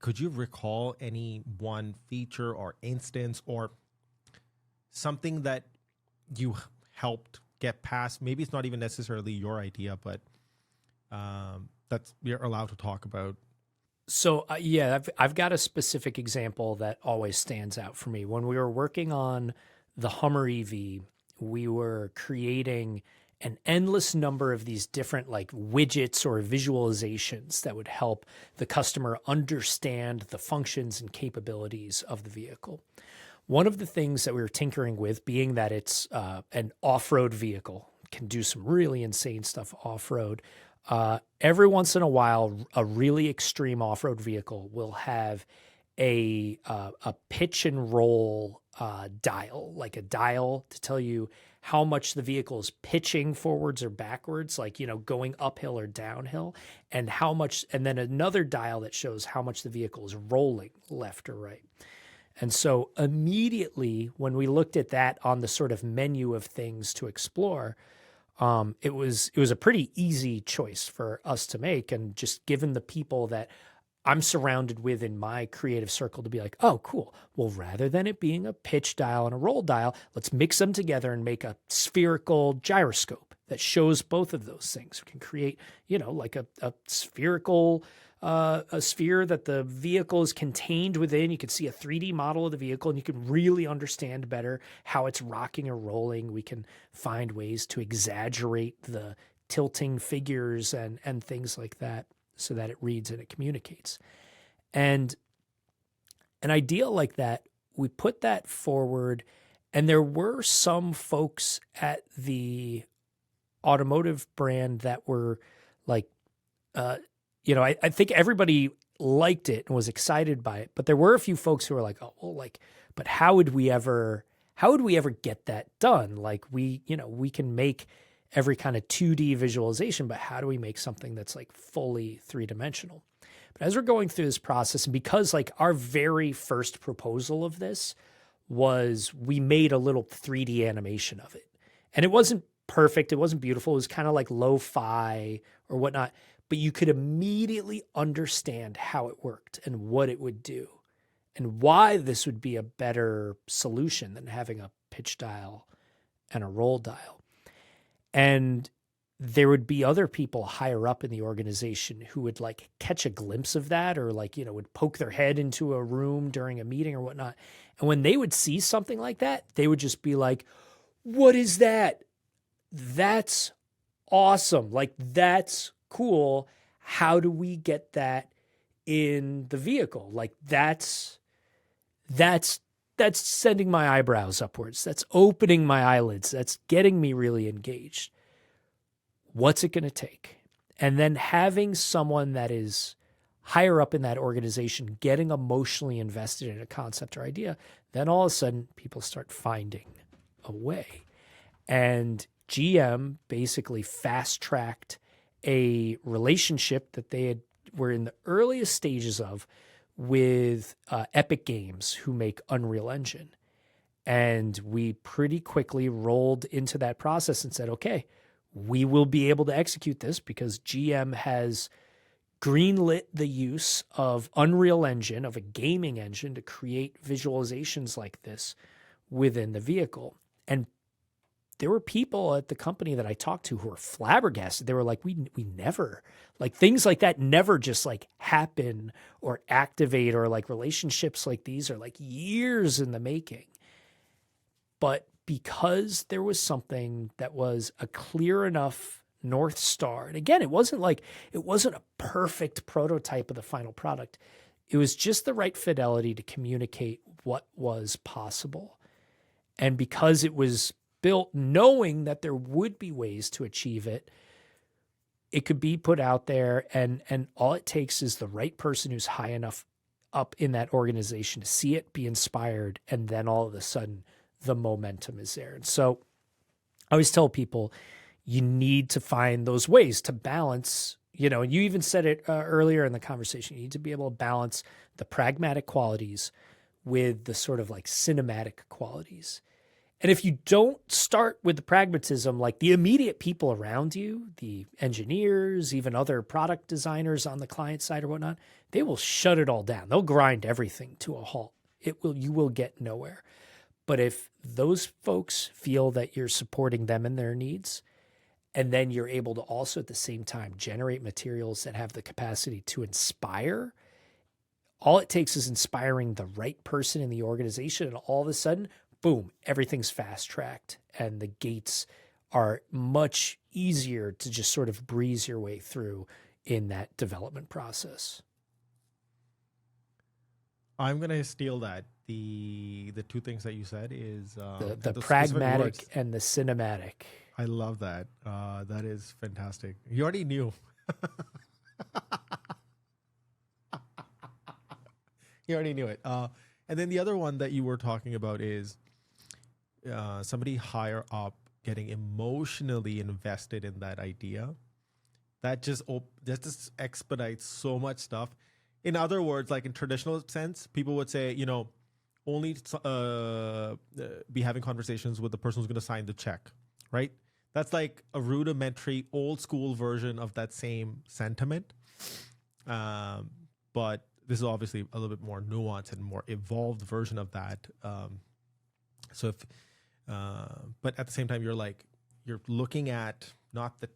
could you recall any one feature or instance or something that you helped get past? Maybe it's not even necessarily your idea, but that's you're allowed to talk about. So yeah, I've got a specific example that always stands out for me. When we were working on the Hummer EV, we were creating an endless number of these different like widgets or visualizations that would help the customer understand the functions and capabilities of the vehicle. One of the things that we were tinkering with, being that it's an off-road vehicle, can do some really insane stuff off-road. Every once in a while, a really extreme off-road vehicle will have a pitch and roll dial, like a dial to tell you how much the vehicle is pitching forwards or backwards, like, going uphill or downhill, and how much, and then another dial that shows how much the vehicle is rolling left or right. And so immediately when we looked at that on the sort of menu of things to explore, it was a pretty easy choice for us to make. And just given the people that I'm surrounded with in my creative circle to be like, oh, cool. Well, rather than it being a pitch dial and a roll dial, let's mix them together and make a spherical gyroscope that shows both of those things. We can create, like a spherical a sphere that the vehicle is contained within. You can see a 3D model of the vehicle and you can really understand better how it's rocking or rolling. We can find ways to exaggerate the tilting figures and things like that so that it reads and it communicates. And an idea like that, we put that forward, and there were some folks at the automotive brand that were like, I think everybody liked it and was excited by it, but there were a few folks who were like, oh, well, like, but how would we ever get that done? Like we can make every kind of 2D visualization, but how do we make something that's like fully three-dimensional? But as we're going through this process, and because like our very first proposal of this was we made a little 3D animation of it, and it wasn't perfect. It wasn't beautiful. It was kind of like lo-fi or whatnot, but you could immediately understand how it worked and what it would do and why this would be a better solution than having a pitch dial and a roll dial. And there would be other people higher up in the organization who would like catch a glimpse of that, or like, would poke their head into a room during a meeting or whatnot. And when they would see something like that, they would just be like, what is that? That's awesome. Like, that's cool. How do we get that in the vehicle? Like that's sending my eyebrows upwards. That's opening my eyelids. That's getting me really engaged. What's it going to take? And then having someone that is higher up in that organization getting emotionally invested in a concept or idea, then all of a sudden people start finding a way. And GM basically fast-tracked a relationship that they were in the earliest stages of with Epic Games, who make Unreal Engine. And we pretty quickly rolled into that process and said, okay, we will be able to execute this because GM has greenlit the use of Unreal Engine, of a gaming engine, to create visualizations like this within the vehicle. And there were people at the company that I talked to who were flabbergasted. They were like, we never, like, things like that never just like happen or activate, or like relationships like these are like years in the making. But because there was something that was a clear enough North Star, and again, it wasn't a perfect prototype of the final product. It was just the right fidelity to communicate what was possible. And because it was built knowing that there would be ways to achieve it, it could be put out there, and all it takes is the right person who's high enough up in that organization to see it, be inspired, and then all of a sudden the momentum is there. And so I always tell people you need to find those ways to balance, and you even said it earlier in the conversation, you need to be able to balance the pragmatic qualities with the sort of like cinematic qualities. And if you don't start with the pragmatism, like the immediate people around you, the engineers, even other product designers on the client side or whatnot, they will shut it all down. They'll grind everything to a halt. You will get nowhere. But if those folks feel that you're supporting them and their needs, and then you're able to also at the same time generate materials that have the capacity to inspire, all it takes is inspiring the right person in the organization, and all of a sudden, boom, everything's fast tracked and the gates are much easier to just sort of breeze your way through in that development process. I'm gonna steal that. The two things that you said is The those specific pragmatic words. and the cinematic. I love that. That is fantastic. You already knew. You already knew it. And then the other one that you were talking about is somebody higher up getting emotionally invested in that idea. That just expedites so much stuff. In other words, like in traditional sense, people would say, only be having conversations with the person who's going to sign the check, right? That's like a rudimentary, old school version of that same sentiment. But this is obviously a little bit more nuanced and more evolved version of that. But at the same time, you're looking at not the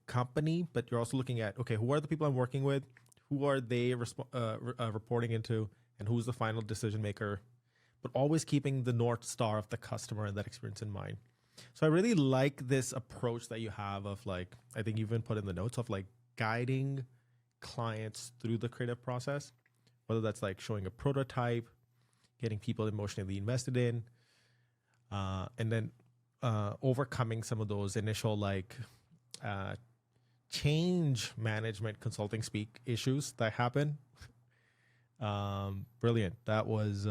company, but you're also looking at, okay, who are the people I'm working with? Who are they reporting into? And who's the final decision maker? But always keeping the North Star of the customer and that experience in mind. So I really like this approach that you have of I think you've been put in the notes of guiding clients through the creative process, whether that's showing a prototype, getting people emotionally invested in, and then overcoming some of those initial change management consulting speak issues that happen. Brilliant. That was